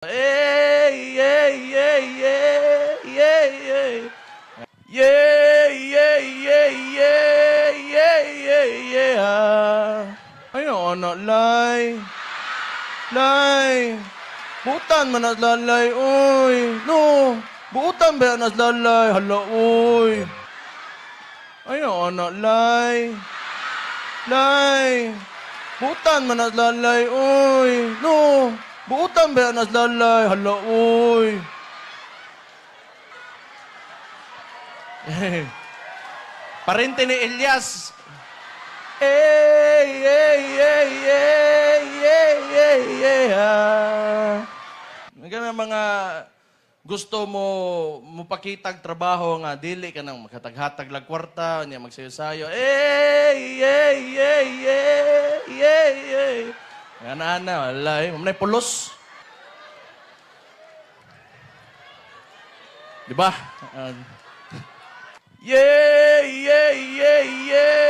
Hey, yeah, yeah, yeah, yeah, yeah. Yeah, yeah, yeah, yeah, yeah, yeah, yeah. Ayaw, anak, lay. Lay. Butan man as lalay, oy. No. Butan ba as lalay? Hala, oy. Ayaw, anak, lay. Lay. Butan man as lalay, oy. No. Butan ba as lalay? Hala, oy. Parente ni Elias. Hey, hey, hey, hey, hey, hey, hey. Nga mga gusto mo mupakitag trabaho nga dili ka nang makataghatag lag kwarta niya magsayo-sayo. Hey, hey, hey, hey, hey, hey. Nga na, wala eh. Mamnay pulos. Di ba? Yeah, yeah, yeah, yeah.